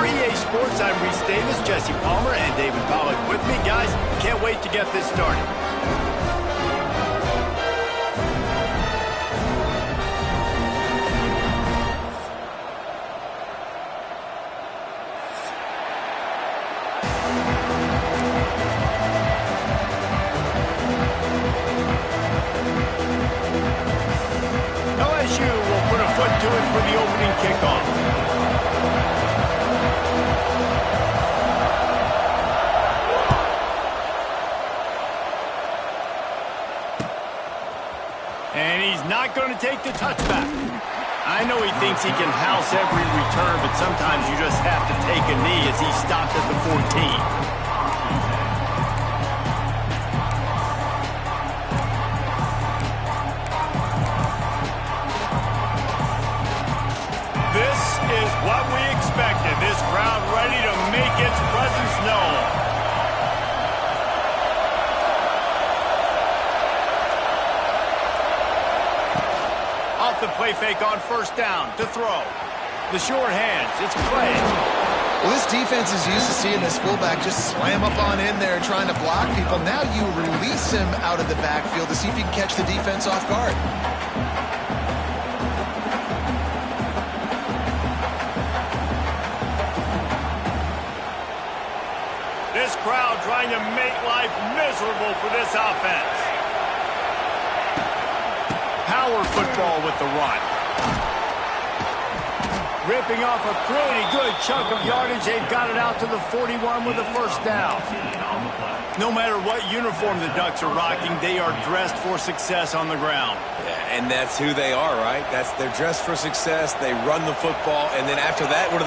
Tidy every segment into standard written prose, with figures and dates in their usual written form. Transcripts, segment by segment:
EA Sports, I'm Reese Davis, Jesse Palmer, and David Pollack with me. Guys, can't wait to get this started. LSU will put a foot to it for the opening kickoff. And he's not going to take the touchback. I know he thinks he can house every return, but sometimes you just have to take a knee as he stopped at the 14. This is what we expected. This crowd ready to make its presence known. Off the play fake on first down to throw. The short hands. It's Clay. Well, this defense is used to seeing this fullback just slam up on in there trying to block people. Now you release him out of the backfield to see if you can catch the defense off guard. This crowd trying to make life miserable for this offense. Power football with the run. Ripping off a pretty good chunk of yardage. They've got it out to the 41 with a first down. No matter what uniform the Ducks are rocking, they are dressed for success on the ground. Yeah, and that's who they are, right? They're dressed for success. They run the football, and then after that, what do?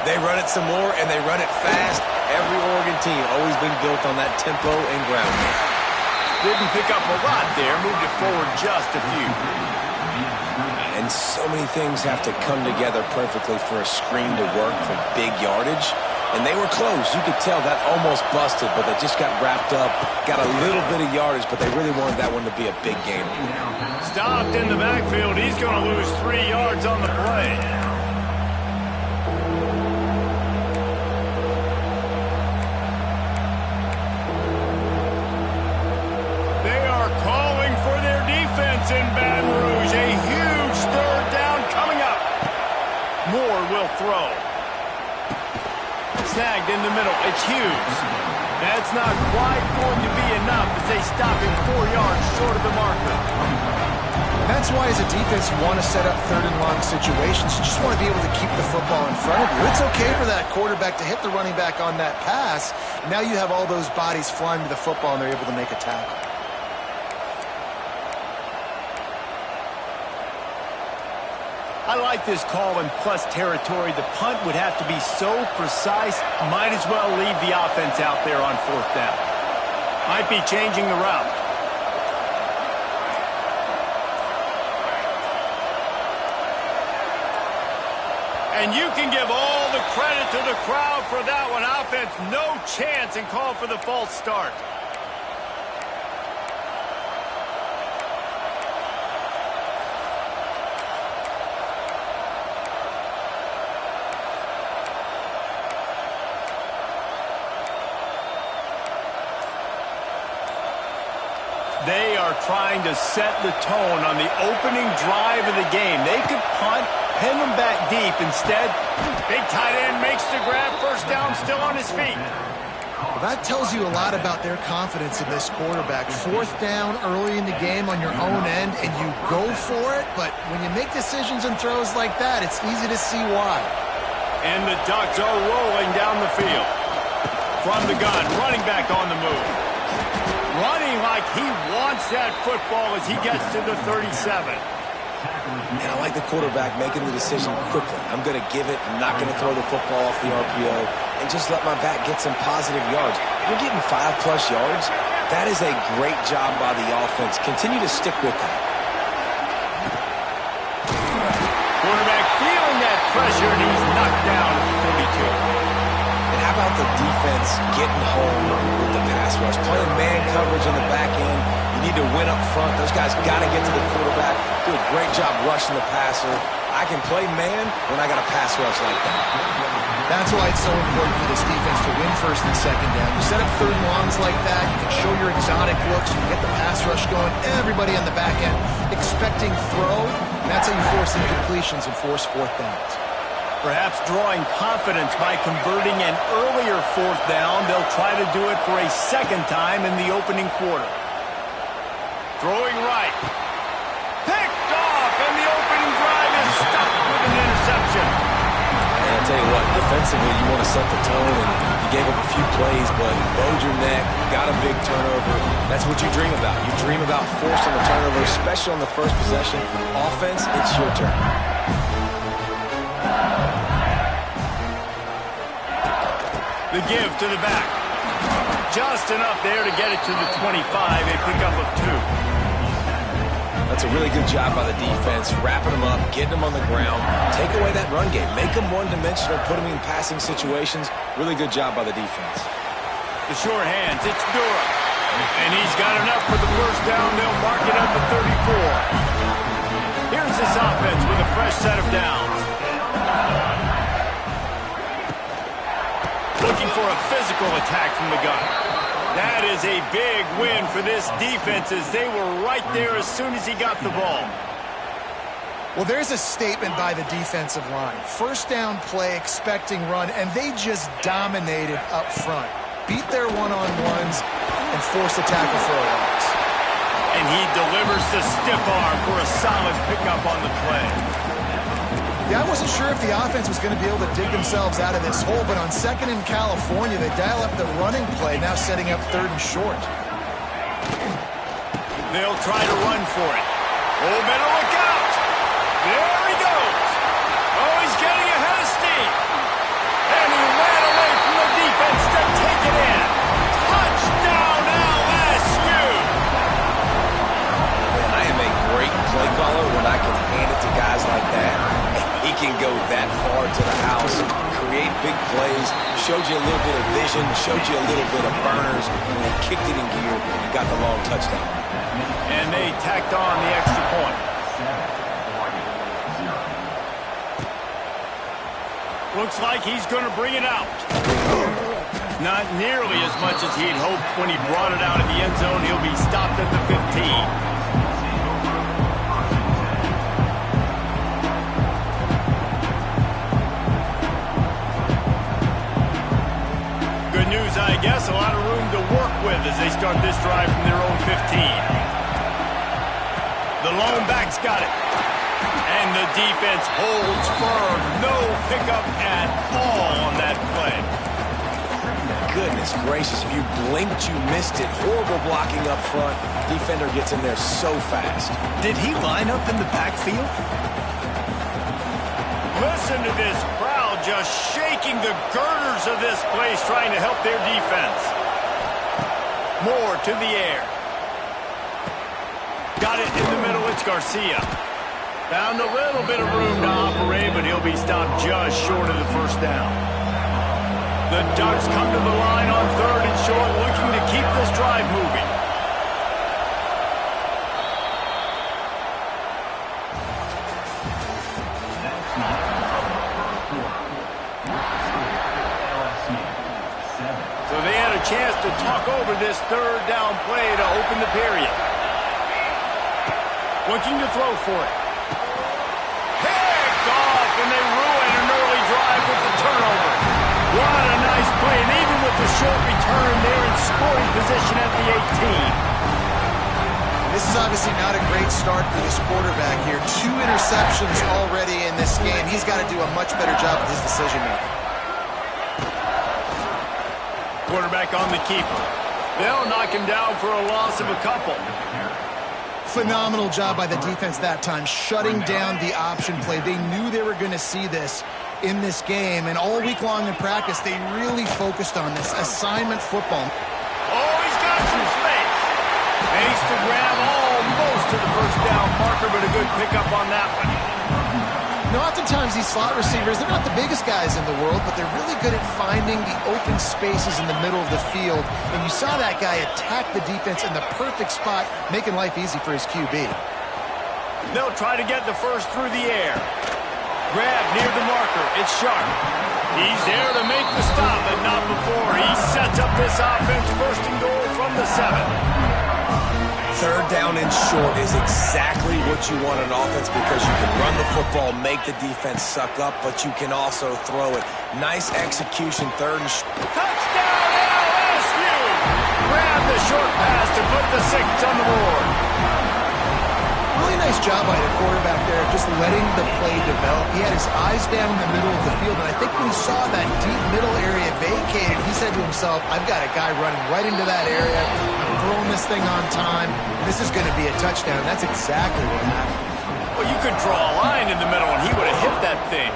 They run it some more, and they run it fast. Every Oregon team always been built on that tempo and ground game. Didn't pick up a lot there, moved it forward just a few. And so many things have to come together perfectly for a screen to work for big yardage. And they were close. You could tell that almost busted, but they just got wrapped up, got a little bit of yardage, but they really wanted that one to be a big game. Stopped in the backfield. He's going to lose 3 yards on the play. In Baton Rouge, a huge third down coming up. Moore will throw. Snagged in the middle. It's Hughes. That's not quite going to be enough as they stop him 4 yards short of the marker. That's why as a defense you want to set up third and long situations. You just want to be able to keep the football in front of you. It's okay for that quarterback to hit the running back on that pass. Now you have all those bodies flying to the football and they're able to make a tackle. I like this call in plus territory. The punt would have to be so precise, might as well leave the offense out there on fourth down. Might be changing the route. And you can give all the credit to the crowd for that one. Offense, no chance, and call for the false start. They are trying to set the tone on the opening drive of the game. They could punt, pin them back deep. Instead, big tight end makes the grab. First down, still on his feet. Well, that tells you a lot about their confidence in this quarterback. Fourth down early in the game on your own end, and you go for it. But when you make decisions and throws like that, it's easy to see why. And the Ducks are rolling down the field. From the gun, running back on the move. Running like he wants that football as he gets to the 37. And I like the quarterback making the decision quickly. I'm going to give it. I'm not going to throw the football off the RPO and just let my back get some positive yards. You're getting 5+ yards. That is a great job by the offense. Continue to stick with that. Quarterback feeling that pressure, and he's knocked down at the 42. And how about the defense getting home with the pass rush? Playing man coverage in the back end. You need to win up front. Those guys got to get to the quarterback. Do a great job rushing the passer. I can play man when I got a pass rush like that. That's why it's so important for this defense to win first and second down. You set up third and longs like that, you can show your exotic looks, you get the pass rush going, everybody on the back end expecting throw, and that's how you force incompletions and force fourth downs. Perhaps drawing confidence by converting an earlier fourth down, they'll try to do it for a second time in the opening quarter. Throwing right. Picked off, and the opening drive is stopped with an interception. And I'll tell you what, defensively, you want to set the tone, and you gave up a few plays, but bowed your neck, got a big turnover. That's what you dream about. You dream about forcing the turnover, especially on the first possession. Offense, it's your turn. The give to the back. Just enough there to get it to the 25, a pickup of 2. That's a really good job by the defense, wrapping them up, getting them on the ground. Take away that run game. Make them one-dimensional, put them in passing situations. Really good job by the defense. The short hands, it's Durham. And he's got enough for the first down. They'll mark it up at 34. Here's this offense with a fresh set of downs. Looking for a physical attack from the gun. That is a big win for this defense as they were right there as soon as he got the ball. Well, there's a statement by the defensive line. First down play, expecting run, and they just dominated up front. Beat their one-on-ones and forced the tackle for a loss. And he delivers the stiff arm for a solid pickup on the play. Yeah, I wasn't sure if the offense was going to be able to dig themselves out of this hole, but on second in California, they dial up the running play, now setting up third and short. They'll try to run for it. Oh, better look out. There he goes. Oh, he's getting ahead of steam. And he ran away from the defense to take it in. Touchdown, LSU. Man, I am a great play caller when I can hand it to guys like that. He can go that far to the house, create big plays, showed you a little bit of vision, showed you a little bit of burners, and then kicked it in gear and got the long touchdown. And they tacked on the extra point. Looks like he's going to bring it out. Not nearly as much as he'd hoped when he brought it out of the end zone. He'll be stopped at the 15. I guess a lot of room to work with as they start this drive from their own 15. The lone back's got it. And the defense holds firm. No pickup at all on that play. Goodness gracious, if you blinked, you missed it. Horrible blocking up front. Defender gets in there so fast. Did he line up in the backfield? Listen to this crowd just shaking the girders of this place, trying to help their defense. Moore to the air. Got it in the middle, it's Garcia. Found a little bit of room to operate, but he'll be stopped just short of the first down. The Ducks come to the line on third and short, looking to keep this drive moving. Chance to talk over this third down play to open the period. Looking to throw for it. Picked off, and they ruin an early drive with the turnover. What a nice play, and even with the short return, they're in scoring position at the 18. This is obviously not a great start for this quarterback here. 2 interceptions already in this game. He's got to do a much better job with his decision-making. Quarterback on the keeper. They'll knock him down for a loss of a couple. Phenomenal job by the defense that time, shutting down the option play. They knew they were going to see this in this game, and all week long in practice, they really focused on this assignment football. Oh, he's got some space. Makes the grab almost to the first down marker, but a good pickup on that one. You know, oftentimes these slot receivers, they're not the biggest guys in the world, but they're really good at finding the open spaces in the middle of the field. And you saw that guy attack the defense in the perfect spot, making life easy for his QB. They'll try to get the first through the air. Grab near the marker. It's Sharp. He's there to make the stop, but not before. He sets up this offense first and goal from the 7. Third down and short is exactly what you want on offense because you can run the football, make the defense suck up, but you can also throw it. Nice execution, third and short. Touchdown LSU! Grab the short pass to put the 6 on the board. Really nice job by the quarterback there, just letting the play develop. He had his eyes down in the middle of the field, and I think when he saw that deep middle area vacated, he said to himself, I've got a guy running right into that area. I'm throwing this thing on time. This is going to be a touchdown. That's exactly what happened. Well, you could draw a line in the middle, and he would have hit that thing.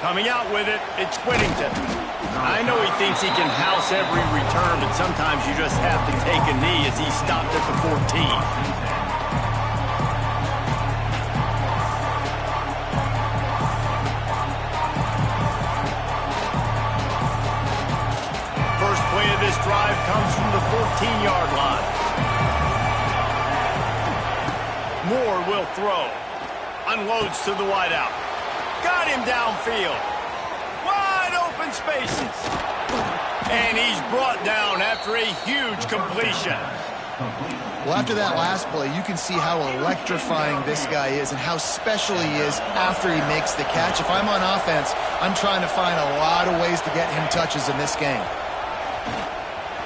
Coming out with it, it's Whittington. I know he thinks he can house every return, but sometimes you just have to take a knee as he stopped at the 14. First play of this drive comes from the 14-yard line. Moore will throw. Unloads to the wideout. Got him downfield. Wide open spaces. And he's brought down after a huge completion. Well, after that last play, you can see how electrifying this guy is and how special he is after he makes the catch. If I'm on offense, I'm trying to find a lot of ways to get him touches in this game.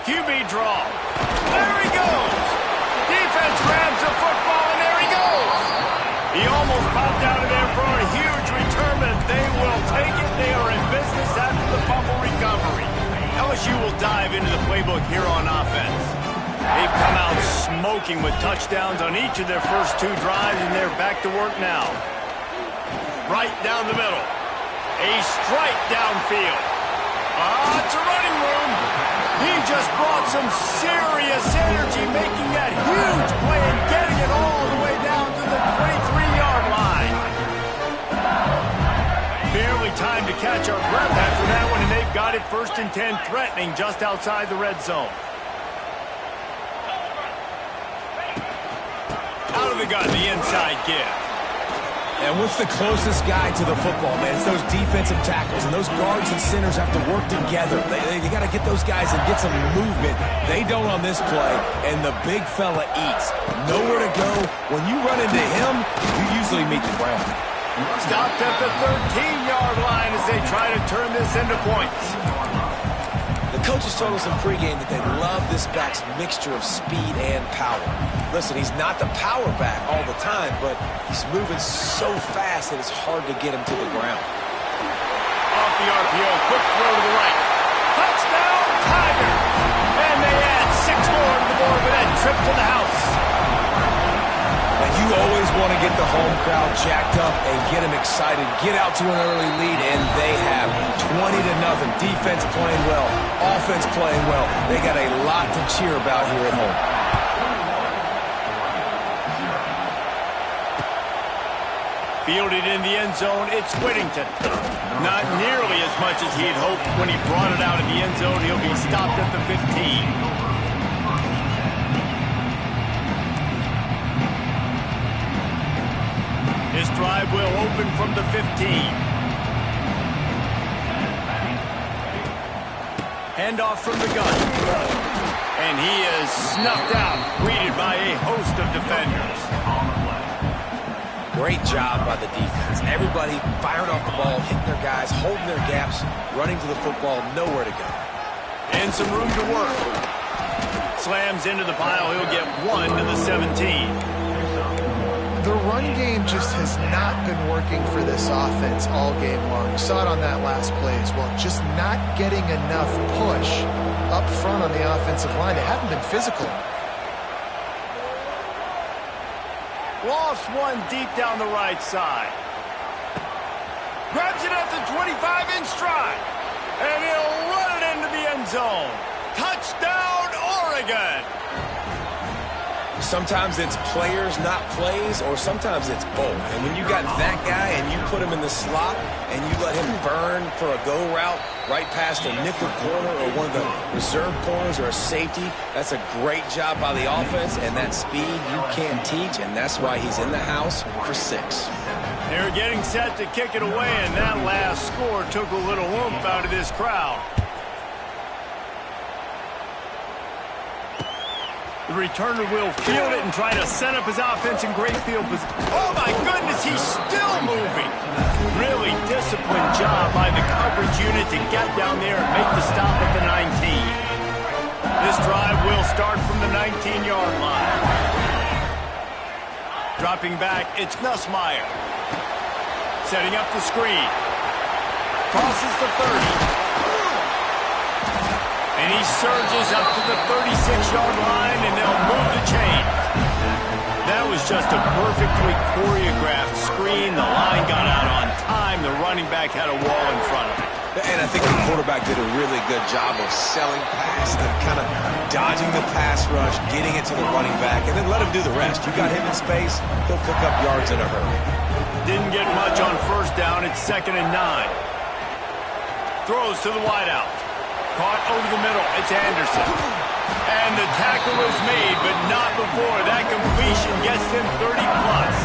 QB draw. There he goes. Defense grabs the football, and there he goes. He almost popped out of there for a huge return, but they will take it. They are in business after the fumble recovery. LSU will dive into the playbook here on offense. They've come out smoking with touchdowns on each of their first 2 drives, and they're back to work now. Right down the middle. A strike downfield. It's a running room. He just brought some serious energy, making that huge play and getting it all the way down to the 23-yard line. Barely time to catch our breath after that one, and they've got it 1st and 10, threatening just outside the red zone. Out of the gun, the inside give. And what's the closest guy to the football, man? It's those defensive tackles, and those guards and centers have to work together. They got to get those guys and get some movement. They don't on this play, and the big fella eats. Nowhere to go. When you run into him, you usually meet the ground. Stopped at the 13-yard line as they try to turn this into points. The coaches told us in pregame that they love this back's mixture of speed and power. Listen, he's not the power back all the time, but he's moving so fast that it's hard to get him to the ground. Off the RPO, quick throw to the right. Touchdown, Tigers! And they add 6 more to the board with that trip to the house. And you always want to get the home crowd jacked up and get them excited, get out to an early lead, and they have 20-0. Defense playing well, offense playing well. They got a lot to cheer about here at home. Fielded in the end zone, it's Whittington. Not nearly as much as he had hoped when he brought it out in the end zone. He'll be stopped at the 15. His drive will open from the 15. Handoff from the gun. And he is snuffed out, greeted by a host of defenders. Great job by the defense. Everybody firing off the ball, hitting their guys, holding their gaps, running to the football, nowhere to go. And some room to work. Slams into the pile. He'll get 1 to the 17. The run game just has not been working for this offense all game long. You saw it on that last play as well. Just not getting enough push up front on the offensive line. They haven't been physical. Lost one deep down the right side. Grabs it at the 25 in stride. And he'll run it into the end zone. Touchdown, Oregon! Sometimes it's players, not plays, or sometimes it's both. And when you got that guy and you put him in the slot and you let him burn for a go route right past a nickel corner or one of the reserve corners or a safety, that's a great job by the offense, and that speed you can't teach, and that's why he's in the house for 6. They're getting set to kick it away, and that last score took a little oomph out of this crowd. The returner will field it and try to set up his offense in great field position. Oh, my goodness, he's still moving. Really disciplined job by the coverage unit to get down there and make the stop at the 19. This drive will start from the 19-yard line. Dropping back, it's Nussmeier. Setting up the screen. Crosses the 30. And he surges up to the 36-yard line, and they'll move the chain. That was just a perfectly choreographed screen. The line got out on time. The running back had a wall in front of him. And I think the quarterback did a really good job of selling past and kind of dodging the pass rush, getting it to the running back, and then let him do the rest. You got him in space, he'll pick up yards in a hurry. Didn't get much on first down. It's 2nd and 9. Throws to the wideout. Caught over the middle. It's Anderson. And the tackle is made, but not before that completion gets them 30-plus.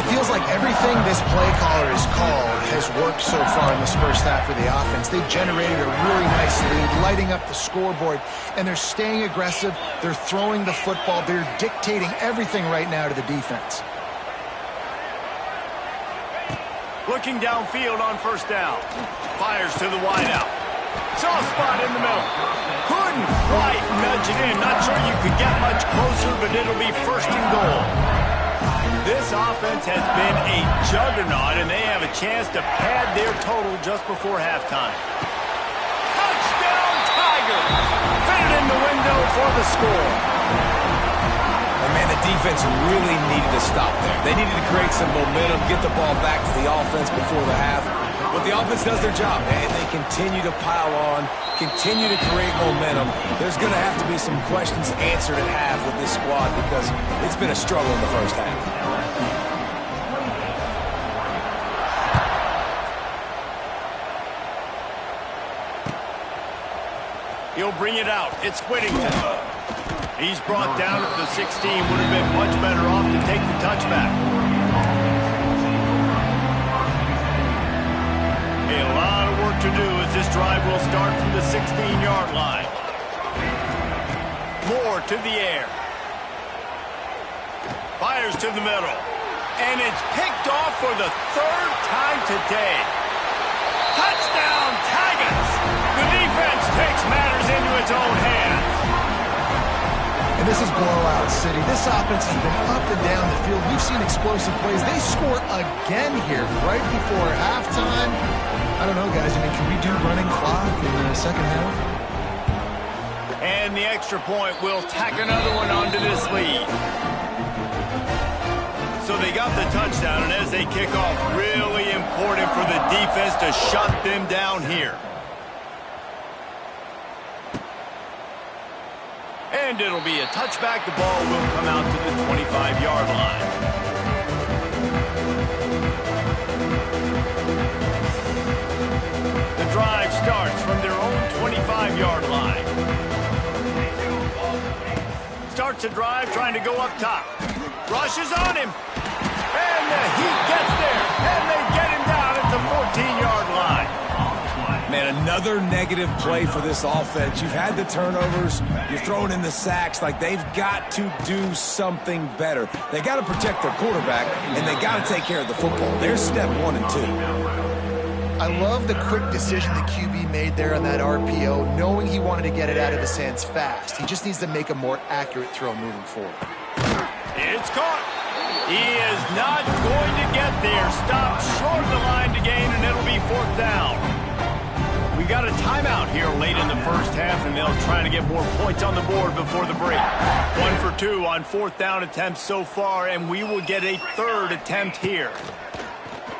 It feels like everything this play caller has called has worked so far in this first half for the offense. They've generated a really nice lead, lighting up the scoreboard, and they're staying aggressive. They're throwing the football. They're dictating everything right now to the defense. Looking downfield on first down. Fires to the wideout. Soft spot in the middle. Couldn't quite nudge it in. Not sure you could get much closer, but it'll be 1st and goal. This offense has been a juggernaut, and they have a chance to pad their total just before halftime. Touchdown, Tigers! Fitted in the window for the score. And man, the defense really needed to stop there. They needed to create some momentum, get the ball back to the offense before the half. But the offense does their job, and they continue to pile on, continue to create momentum. There's going to have to be some questions answered at half with this squad because it's been a struggle in the first half. He'll bring it out. It's Whittington. He's brought down at the 16. Would have been much better off to take the touchback. A lot of work to do as this drive will start from the 16-yard line. Moore to the air. Fires to the middle. And it's picked off for the 3rd time today. Touchdown, Tigers! The defense takes matters into its own hands. And this is blowout city. This offense has been up and down the field. We've seen explosive plays. They score again here right before halftime. I don't know, guys. I mean, can we do running clock in the second half? And the extra point will tack another one onto this lead. So they got the touchdown, and as they kick off, really important for the defense to shut them down here. And it'll be a touchback. The ball will come out to the 25-yard line. The drive starts from their own 25-yard line. Starts a drive trying to go up top. Rushes on him. And he gets there. And they get him down at the 14-yard line. Man, another negative play for this offense. You've had the turnovers. You're throwing in the sacks. Like, they've got to do something better. They got to protect their quarterback, and they got to take care of the football. There's step 1 and 2. I love the quick decision the QB made there on that RPO, knowing he wanted to get it out of his hands fast. He just needs to make a more accurate throw moving forward. It's caught. He is not going to get there. Stopped short of the line to gain, and it'll be 4th down. We got a timeout here late in the first half, and they'll try to get more points on the board before the break. 1 for 2 on 4th down attempts so far, and we will get a 3rd attempt here.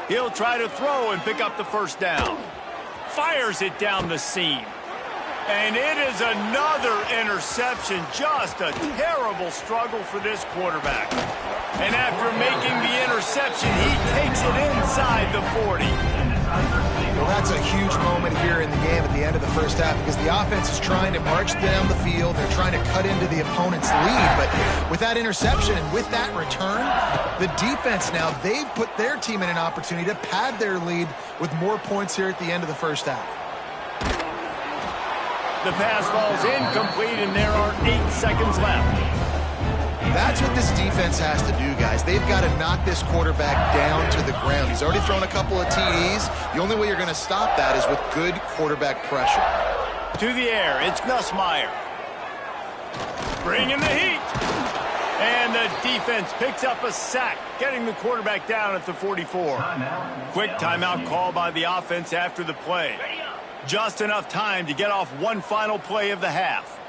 He'll try to throw and pick up the first down. Fires it down the seam. And it is another interception. Just a terrible struggle for this quarterback. And after making the interception, he takes it inside the 40. Well, that's a huge moment here in the game at the end of the first half because the offense is trying to march down the field. They're trying to cut into the opponent's lead. But with that interception and with that return, the defense now, they've put their team in an opportunity to pad their lead with more points here at the end of the first half. The pass falls incomplete, and there are 8 seconds left. That's what this defense has to do, guys. They've got to knock this quarterback down to the ground. He's already thrown a couple of TDs. The only way you're going to stop that is with good quarterback pressure. To the air, it's Nussmeier. Bringing the heat. And the defense picks up a sack, getting the quarterback down at the 44. Quick timeout call by the offense after the play. Just enough time to get off one final play of the half.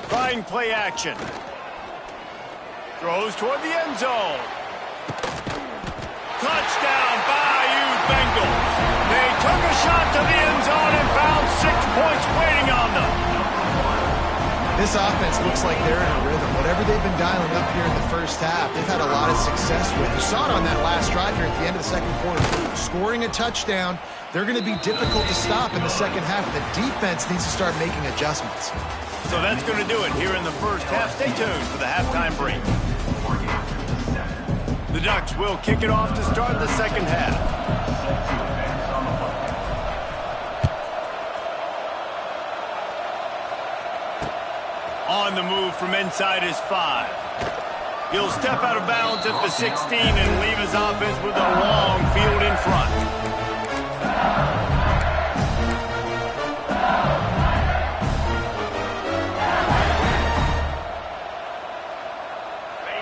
Trying play action. Throws toward the end zone. Touchdown, Bayou Bengals. They took a shot to the end zone and found 6 points waiting on them. This offense looks like they're in a rhythm. Whatever they've been dialing up here in the first half, they've had a lot of success with. You saw it on that last drive here at the end of the second quarter. Scoring a touchdown, they're going to be difficult to stop in the second half. The defense needs to start making adjustments. So that's going to do it here in the first half. Stay tuned for the halftime break. The Ducks will kick it off to start the second half. On the move from inside his 5. He'll step out of bounds at the 16 and leave his offense with a long field in front.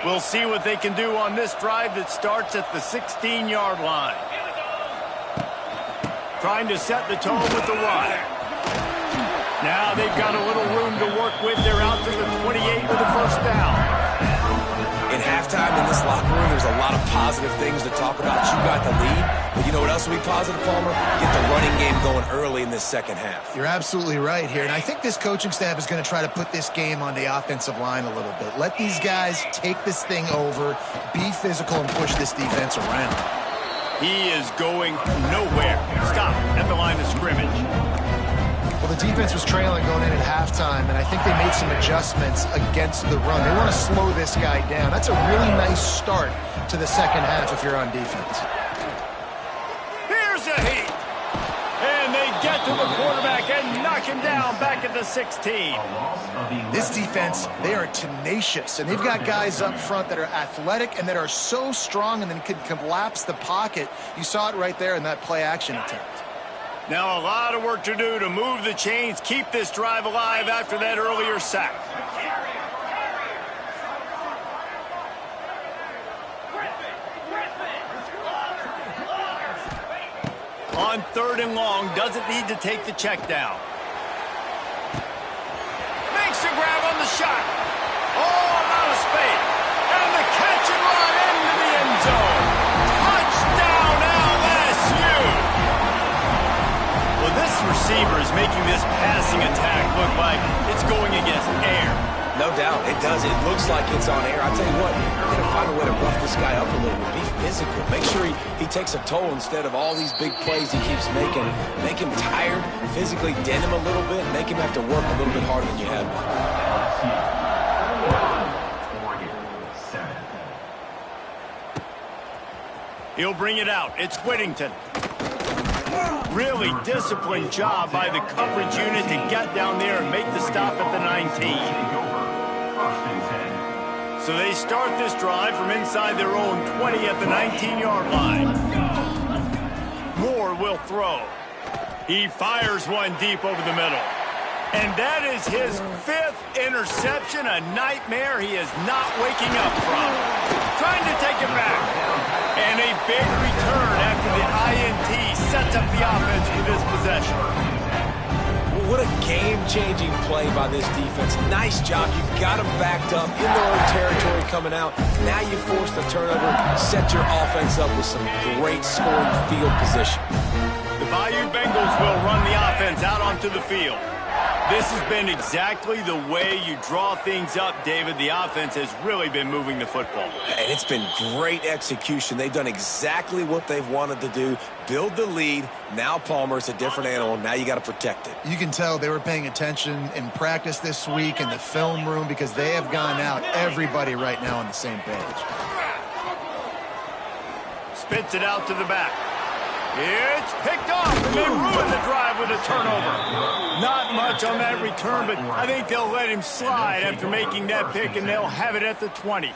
We'll see what they can do on this drive that starts at the 16-yard line. Trying to set the tone with the run. Now they've got a little room to work with. They're out to the 28 with a first down. In halftime in this locker room, there's a lot of positive things to talk about. You got the lead, but you know what else will be positive, Palmer? Get the running game going early in this second half. You're absolutely right here, and I think this coaching staff is going to try to put this game on the offensive line a little bit. Let these guys take this thing over, be physical, and push this defense around. He is going nowhere. Stop at the line of scrimmage. Well, the defense was trailing going in at halftime, and I think they made some adjustments against the run. They want to slow this guy down. That's a really nice start to the second half if you're on defense. Here's a heat. And they get to the quarterback and knock him down back at the 16. This defense, they are tenacious, and they've got guys up front that are athletic and that are so strong and then can collapse the pocket. You saw it right there in that play-action attempt. Now a lot of work to do to move the chains, keep this drive alive after that earlier sack. On 3rd and long, doesn't need to take the check down. Makes a grab on the shot. All out of space. And the catch and run into the end zone. Touchdown, LSU! Well, this receiver is making this passing attack look like it's going against air. No doubt, it does. It looks like it's on air. I'll tell you what, you're going to find a way to rough this guy up a little bit. Be physical. Make sure he takes a toll instead of all these big plays he keeps making. Make him tired, physically dent him a little bit, make him have to work a little bit harder than you have. He'll bring it out. It's Whittington. Really disciplined job by the coverage unit to get down there and make the stop at the 19. So they start this drive from inside their own 20 at the 19-yard line. Moore will throw. He fires one deep over the middle. And that is his 5th interception, a nightmare he is not waking up from. Trying to take it back. And a big return after the INT sets up the offense for this possession. What a game game-changing play by this defense. Nice job. You've got them backed up in their own territory coming out. Now you force the turnover, set your offense up with some great scoring field position. The Bayou Bengals will run the offense out onto the field. This has been exactly the way you draw things up, David. The offense has really been moving the football. And it's been great execution. They've done exactly what they've wanted to do. Build the lead. Now Palmer's a different animal. Now you got to protect it. You can tell they were paying attention in practice this week in the film room because they have gone out, everybody right now on the same page. Spits it out to the back. It's picked off, and they ruin the drive with a turnover. Not much on that return, but I think they'll let him slide after making that pick, and they'll have it at the 20.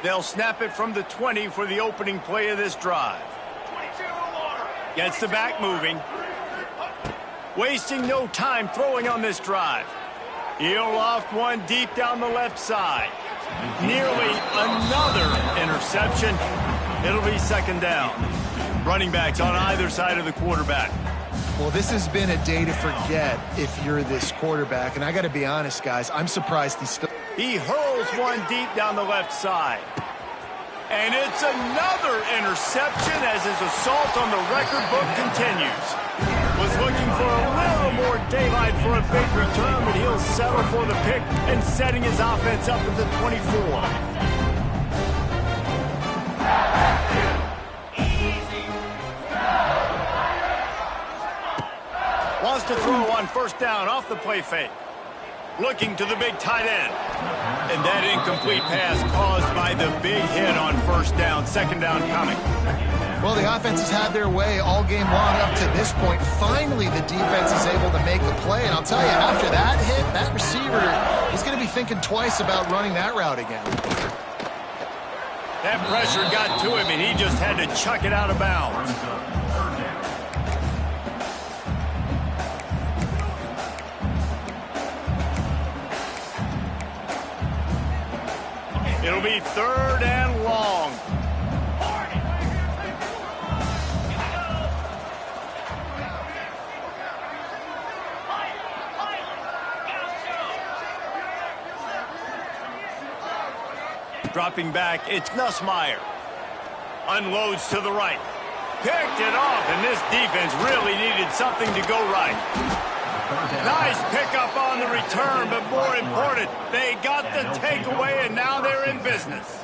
They'll snap it from the 20 for the opening play of this drive. Gets the back moving. Wasting no time throwing on this drive. He'll loft one deep down the left side. Nearly another interception. It'll be second down. Running backs on either side of the quarterback. Well, this has been a day to forget if you're this quarterback. And I got to be honest, guys, I'm surprised he's still... He hurls one deep down the left side. And it's another interception as his assault on the record book continues. Was looking for a little more daylight for a big return, but he'll settle for the pick and setting his offense up at the 24. Wants to throw on first down off the play fake. Looking to the big tight end. And that incomplete pass caused by the big hit on first down. Second down coming. Well, the offense has had their way all game long up to this point. Finally, the defense is able to make a play. And I'll tell you, after that hit, that receiver is going to be thinking twice about running that route again. That pressure got to him, and he just had to chuck it out of bounds. It'll be third and long. Dropping back, it's Nussmeier. Unloads to the right. Picked it off, and this defense really needed something to go right. Nice pickup on the return, but more important, they got the takeaway, and now they're in business.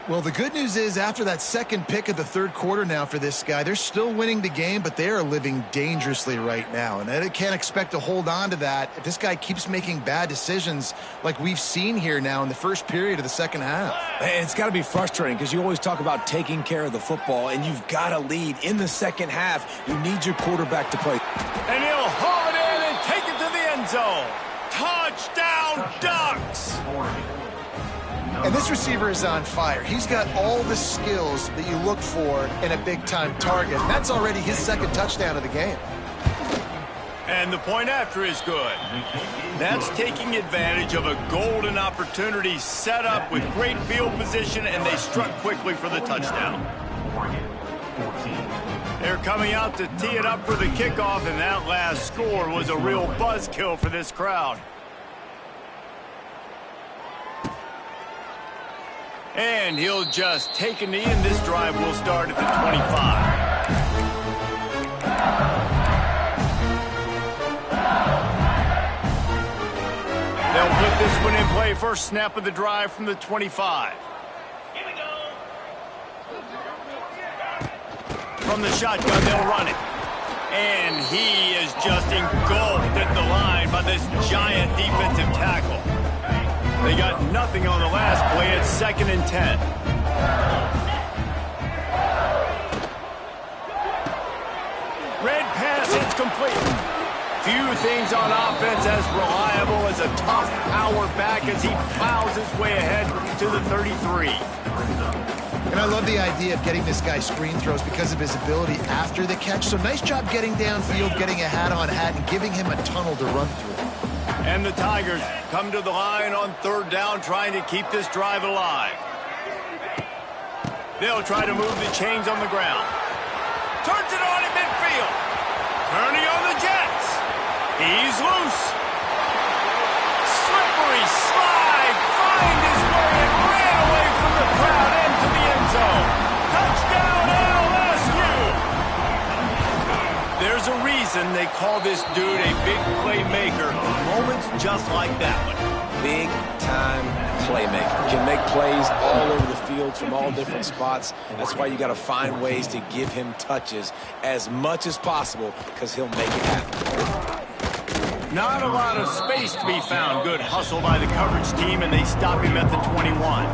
Well, the good news is after that second pick of the third quarter now for this guy, they're still winning the game, but they are living dangerously right now. And they can't expect to hold on to that if this guy keeps making bad decisions like we've seen here now in the first period of the second half. And it's got to be frustrating because you always talk about taking care of the football, and you've got to lead in the second half. You need your quarterback to play. And he'll haul it in and take it to the end zone. Touchdown, Ducks! And this receiver is on fire. He's got all the skills that you look for in a big-time target. And that's already his second touchdown of the game. And the point after is good. That's taking advantage of a golden opportunity set up with great field position, and they struck quickly for the touchdown. They're coming out to tee it up for the kickoff, and that last score was a real buzzkill for this crowd. And he'll just take a knee, and this drive will start at the 25. They'll put this one in play. First snap of the drive from the 25. Here we go. From the shotgun, they'll run it. And he is just engulfed at the line by this giant defensive tackle. They got nothing on the last play. It's 2nd and 10. Red pass, it's complete. Few things on offense as reliable as a tough power back as he plows his way ahead to the 33. And I love the idea of getting this guy screen throws because of his ability after the catch. So nice job getting downfield, getting a hat-on-hat, and giving him a tunnel to run through. And the Tigers come to the line on third down, trying to keep this drive alive. They'll try to move the chains on the ground. Turns it on in midfield. Turning on the Jets. He's loose. Slippery slide. Find his way and ran away from the crowd into the end zone. Touchdown LSU. There's a reason they call this dude a big playmaker. Moments just like that one. Big-time playmaker. Can make plays all over the field from all different spots. That's why you got to find ways to give him touches as much as possible because he'll make it happen. Not a lot of space to be found. Good hustle by the coverage team, and they stop him at the 21.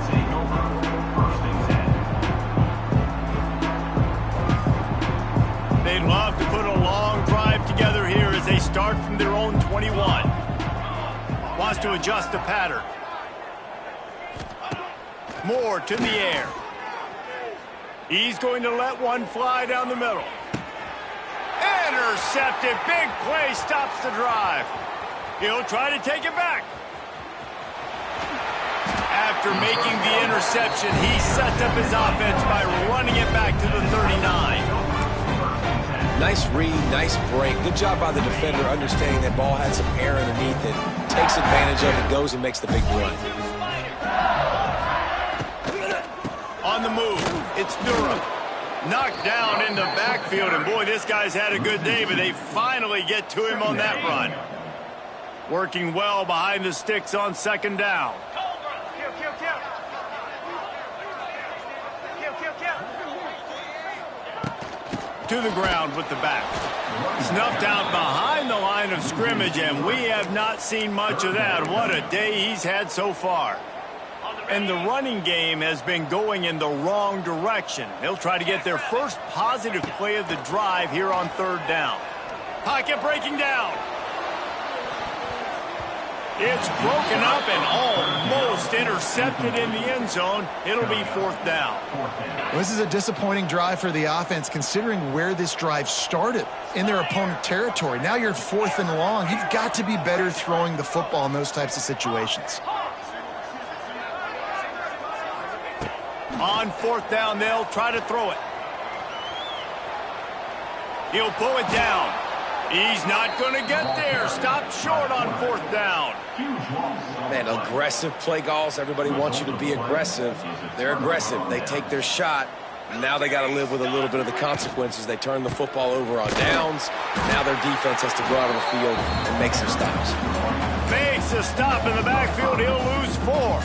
They'd love to put a long drive together here as they start from their own 21. Wants to adjust the pattern. Moore to the air. He's going to let one fly down the middle. Intercepted. Big play stops the drive. He'll try to take it back. After making the interception, he sets up his offense by running it back to the 39. Nice read, nice break. Good job by the defender understanding that ball had some air underneath it. Takes advantage of it, goes and makes the big run. On the move, it's Durham. Knocked down in the backfield, and boy, this guy's had a good day, but they finally get to him on that run. Working well behind the sticks on second down. To the ground with the back. Snuffed out behind the line of scrimmage, and we have not seen much of that. What a day he's had so far. And the running game has been going in the wrong direction. They'll try to get their first positive play of the drive here on third down. Pocket breaking down. It's broken up and almost intercepted in the end zone. It'll be fourth down. Well, this is a disappointing drive for the offense considering where this drive started in their opponent territory. Now you're 4th and long. You've got to be better throwing the football in those types of situations. On fourth down, they'll try to throw it. He'll pull it down. He's not going to get there. Stop short on fourth down. Man, aggressive play calls. Everybody wants you to be aggressive. They're aggressive. They take their shot. Now they got to live with a little bit of the consequences. They turn the football over on downs. Now their defense has to go out on the field and make some stops. Makes a stop in the backfield. He'll lose 4.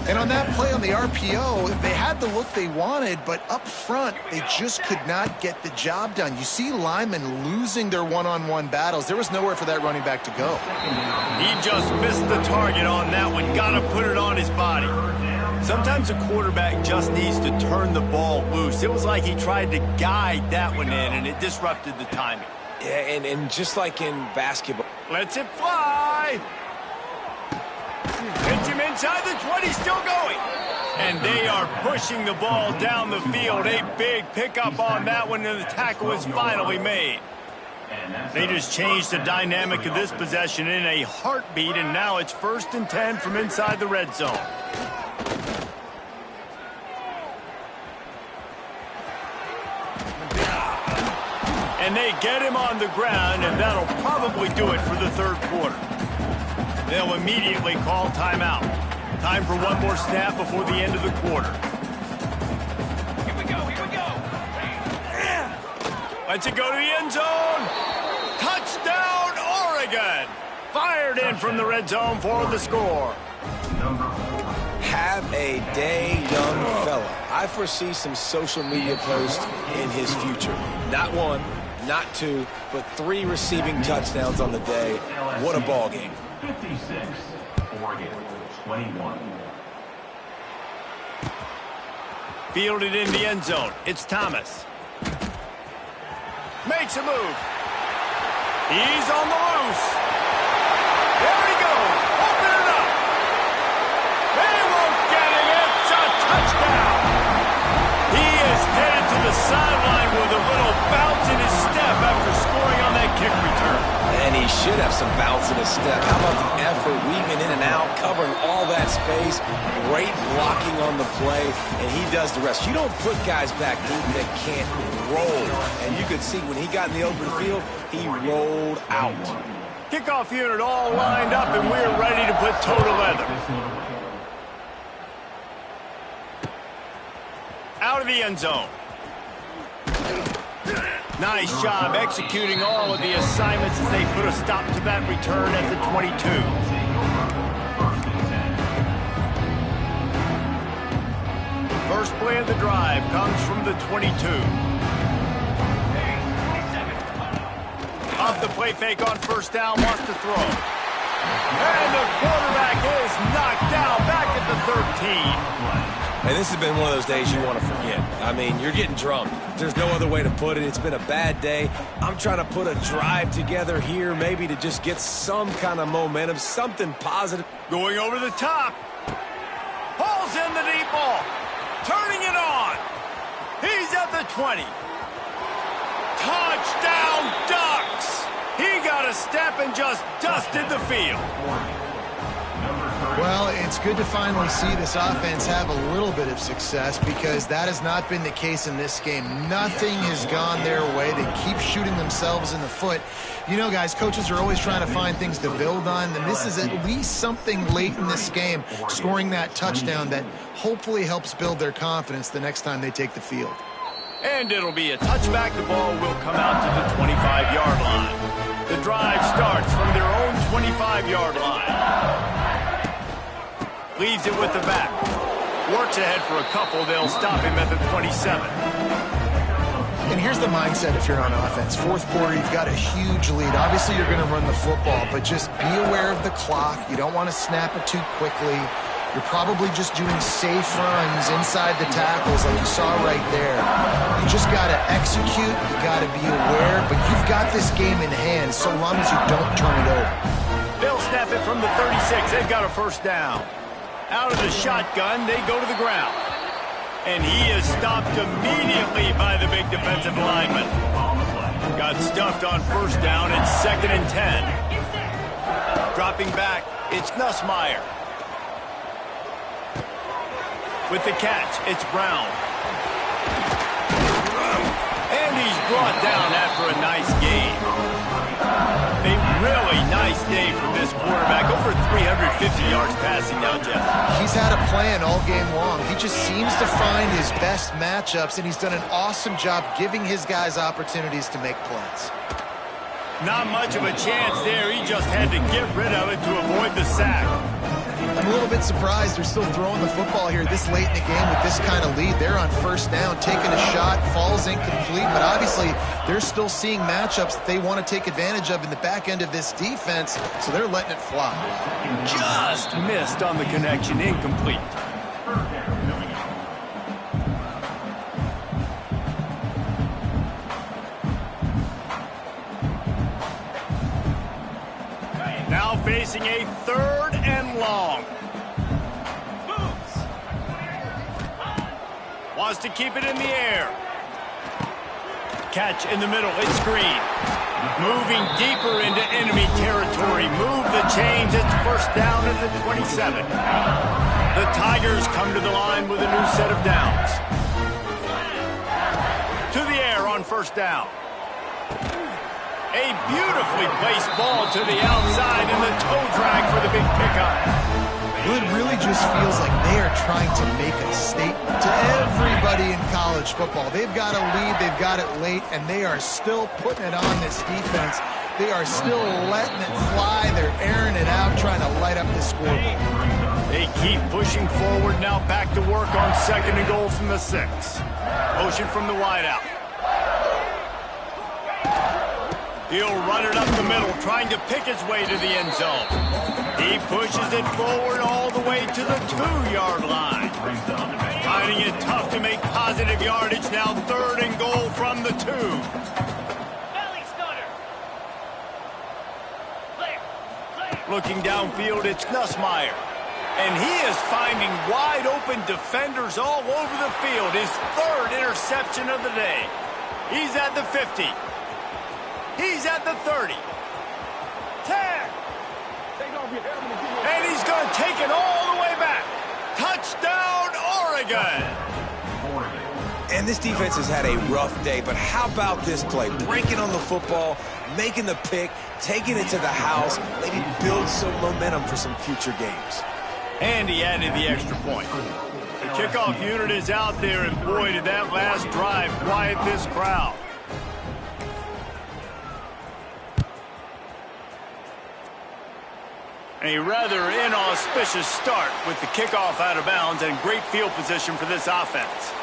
And on that play on the RPO, they had the look they wanted, but up front, they just could not get the job done. You see linemen losing their one-on-one battles. There was nowhere for that running back to go. He just missed the target on that one. Got to put it on his body. Sometimes a quarterback just needs to turn the ball loose. It was like he tried to guide that one in, and it disrupted the timing. Yeah, and just like in basketball. Lets it fly. Hits him inside the 20, still going. And they are pushing the ball down the field. A big pickup on that one, and the tackle is finally made. They just changed the dynamic of this possession in a heartbeat, and now it's 1st and 10 from inside the red zone. And they get him on the ground, and that'll probably do it for the third quarter. They'll immediately call timeout. Time for one more snap before the end of the quarter. Here we go. Lets it go to the end zone. Touchdown, Oregon. Fired in from the red zone for the score. Have a day, young fella. I foresee some social media posts in his future. Not 1, not 2, but 3 receiving touchdowns on the day. What a ball game. 56, Oregon, 21. Fielded in the end zone. It's Thomas. Makes a move. He's on the loose. There he goes. Open it up. They won't get him. It's a touchdown. He is headed to the sideline with a little bounce in his step after scoring on that kick return. And he should have some bounce in his step. How about the effort weaving in and out, covering all that space, great blocking on the play, and he does the rest. You don't put guys back deep that can't roll. And you could see when he got in the open field, he rolled out. Kickoff unit all lined up, and we're ready to put toe to leather. Out of the end zone. Nice job executing all of the assignments as they put a stop to that return at the 22. First play of the drive comes from the 22. Off the play fake on first down, wants to throw. And the quarterback is knocked down back at the 13. And this has been one of those days you want to forget. I mean, you're getting drunk. There's no other way to put it. It's been a bad day. I'm trying to put a drive together here, maybe to just get some kind of momentum, something positive. Going over the top. Pulls in the deep ball. Turning it on. He's at the 20. Touchdown, Ducks! He got a step and just dusted the field. Well, it's good to finally see this offense have a little bit of success because that has not been the case in this game. Nothing has gone their way. They keep shooting themselves in the foot. You know, guys, coaches are always trying to find things to build on, and this is at least something late in this game, scoring that touchdown that hopefully helps build their confidence the next time they take the field. And it'll be a touchback. The ball will come out to the 25-yard line. The drive starts from their own 25-yard line. Leaves it with the back. Works ahead for a couple. They'll stop him at the 27. And here's the mindset if you're on offense. Fourth quarter, you've got a huge lead. Obviously, you're going to run the football, but just be aware of the clock. You don't want to snap it too quickly. You're probably just doing safe runs inside the tackles like you saw right there. You just got to execute. You got to be aware, but you've got this game in hand so long as you don't turn it over. They'll snap it from the 36. They've got a first down. Out of the shotgun, they go to the ground. And he is stopped immediately by the big defensive lineman. Got stuffed on first down. It's 2nd and 10. Dropping back, it's Nussmeier. With the catch, it's Brown. And he's brought down after a nice game. A really nice day from this quarterback. Over 350 yards passing now, Jeff. He's had a plan all game long. He just seems to find his best matchups, and he's done an awesome job giving his guys opportunities to make plays. Not much of a chance there. He just had to get rid of it to avoid the sack. I'm a little bit surprised they're still throwing the football here this late in the game with this kind of lead. They're on first down, taking a shot, falls incomplete, but obviously they're still seeing matchups that they want to take advantage of in the back end of this defense, so they're letting it fly. Just missed on the connection, incomplete. Now facing a 3rd and long. Wants to keep it in the air. Catch in the middle, it's Green. Moving deeper into enemy territory. Move the chains, it's first down at the 27. The Tigers come to the line with a new set of downs. To the air on first down. A beautifully placed ball to the outside and the toe drag for the big pickup. Well, it really just feels like they are trying to make a statement to everybody in college football. They've got a lead, they've got it late, and they are still putting it on this defense. They are still letting it fly. They're airing it out, trying to light up the scoreboard. They keep pushing forward, now back to work on 2nd and goal from the 6. Motion from the wideout. He'll run it up the middle, trying to pick his way to the end zone. He pushes it forward all the way to the 2-yard line. Finding it tough to make positive yardage, now 3rd and goal from the 2. Looking downfield, it's Nussmeier. And he is finding wide open defenders all over the field. His 3rd interception of the day. He's at the 50. He's at the 30. And he's going to take it all the way back. Touchdown, Oregon. And this defense has had a rough day, but how about this play? Breaking on the football, making the pick, taking it to the house, maybe build some momentum for some future games. And he added the extra point. The kickoff unit is out there, and boy, did that last drive quiet this crowd. A rather inauspicious start with the kickoff out of bounds and great field position for this offense.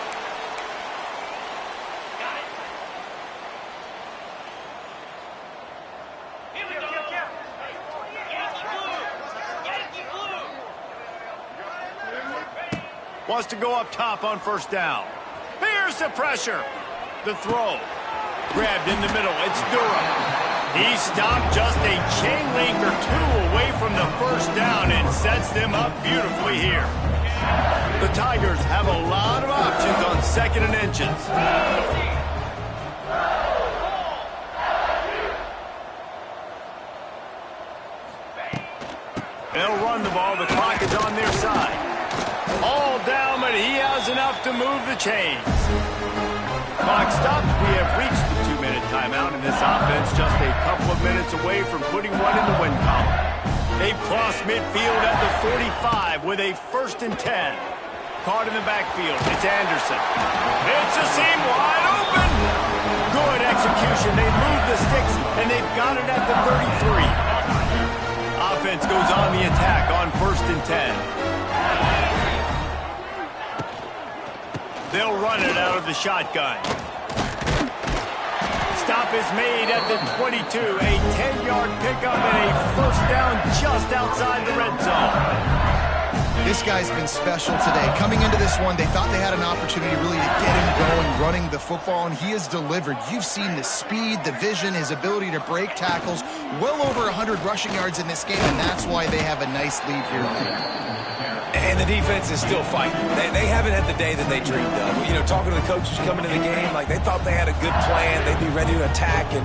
Wants to go up top on first down. Here's the pressure. The throw. Grabbed in the middle. It's Durham. He stopped just a chain link or two away from the first down and sets them up beautifully here. The Tigers have a lot of options on second and inches. They'll run the ball. The clock is on their side. All down, but he has enough to move the chains. Clock stops. We have reached the 2-minute timeout, and this offense just a couple of minutes away from putting one in the win column. They've crossed midfield at the 45 with a 1st and 10. Caught in the backfield. It's Anderson. It's a seam wide open. Good execution. They move the sticks, and they've got it at the 33. Offense goes on the attack on 1st and 10. They'll run it out of the shotgun. Stop is made at the 22. A 10-yard pickup and a 1st down just outside the red zone. This guy's been special today. Coming into this one, they thought they had an opportunity really to get him going, running the football, and he has delivered. You've seen the speed, the vision, his ability to break tackles. Well over 100 rushing yards in this game, and that's why they have a nice lead here. And the defense is still fighting. They haven't had the day that they dreamed of. You know, talking to the coaches coming into the game, like they thought they had a good plan. They'd be ready to attack and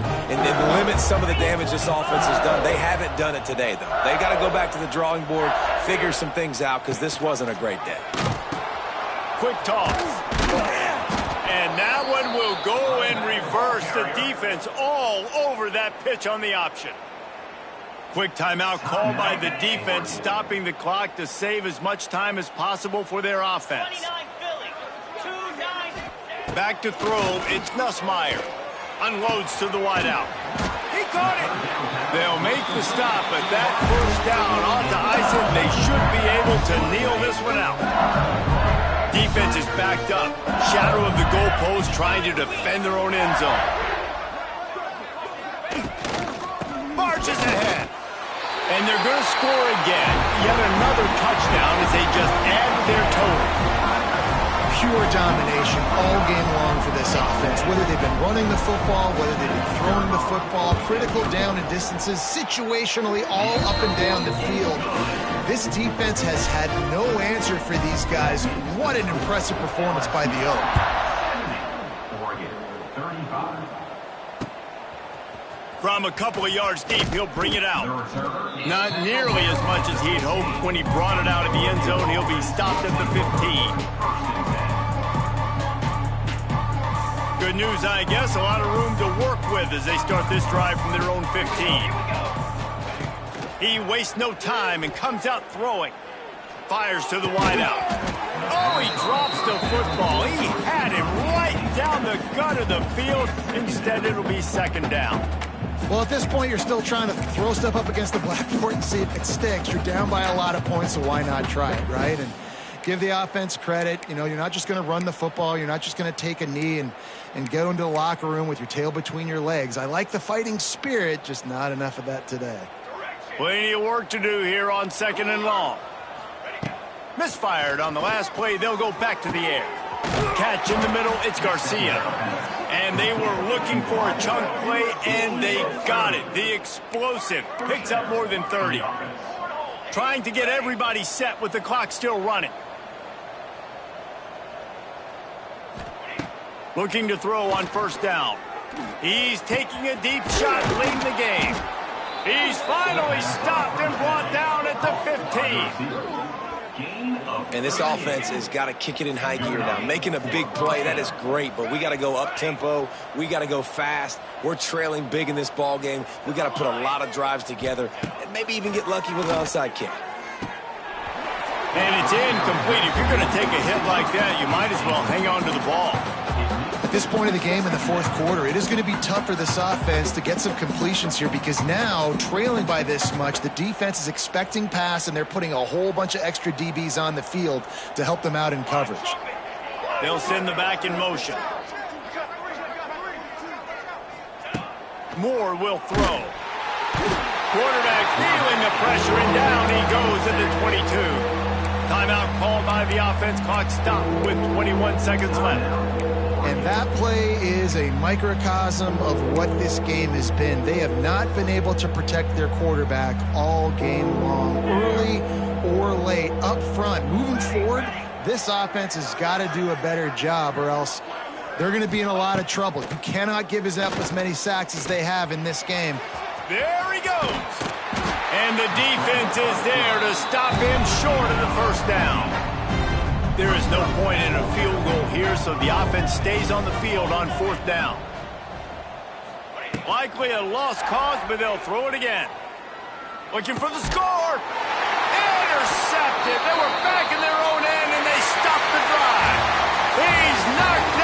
limit some of the damage this offense has done. They haven't done it today, though. They got to go back to the drawing board, figure some things out, because this wasn't a great day. Quick toss. And that one will go in reverse. The defense all over that pitch on the option. Quick timeout called by the defense, stopping the clock to save as much time as possible for their offense. Back to throw, it's Nussmeier. Unloads to the wideout. He caught it. They'll make the stop, but that 1st down onto Eisen, they should be able to kneel this one out. Defense is backed up. Shadow of the goalpost trying to defend their own end zone. Marches ahead. And they're going to score again. Yet another touchdown as they just add to their total. Pure domination all game long for this offense. Whether they've been running the football, whether they've been throwing the football, critical down and distances, situationally all up and down the field. This defense has had no answer for these guys. What an impressive performance by the Oak. Oregon, 35. From a couple of yards deep, he'll bring it out. Not nearly as much as he'd hoped when he brought it out of the end zone. He'll be stopped at the 15. Good news, I guess. A lot of room to work with as they start this drive from their own 15. He wastes no time and comes out throwing. Fires to the wideout. Oh, he drops the football. He had him right down the gut of the field. Instead, it'll be 2nd down. Well, at this point, you're still trying to throw stuff up against the blackboard and see if it sticks. You're down by a lot of points, so why not try it, right? And give the offense credit. You know, you're not just going to run the football. You're not just going to take a knee and go into the locker room with your tail between your legs. I like the fighting spirit, just not enough of that today. Plenty of work to do here on 2nd and long. Misfired on the last play. They'll go back to the air. Catch in the middle. It's Garcia. And they were looking for a chunk play, and they got it. The explosive picks up more than 30. Trying to get everybody set with the clock still running. Looking to throw on 1st down. He's taking a deep shot late in the game. He's finally stopped and brought down at the 15. And this offense has got to kick it in high gear now. Making a big play, that is great, but we got to go up-tempo. We got to go fast. We're trailing big in this ball game. We got to put a lot of drives together and maybe even get lucky with an onside kick. And it's incomplete. If you're going to take a hit like that, you might as well hang on to the ball. At this point of the game in the fourth quarter, it is going to be tough for this offense to get some completions here because now, trailing by this much, the defense is expecting pass, and they're putting a whole bunch of extra DBs on the field to help them out in coverage. They'll send the back in motion. Moore will throw. Quarterback feeling the pressure, and down he goes at the 22. Timeout called by the offense. Clock stopped with 21 seconds left. And that play is a microcosm of what this game has been. They have not been able to protect their quarterback all game long, early or late, up front. Moving forward, this offense has got to do a better job or else they're going to be in a lot of trouble. You cannot give up as many sacks as they have in this game. There he goes. And the defense is there to stop him short of the first down. There is no point in a field goal here, so the offense stays on the field on fourth down. Likely a lost cause, but they'll throw it again. Looking for the score. Intercepted. They were back in their own end, and they stopped the drive. He's knocked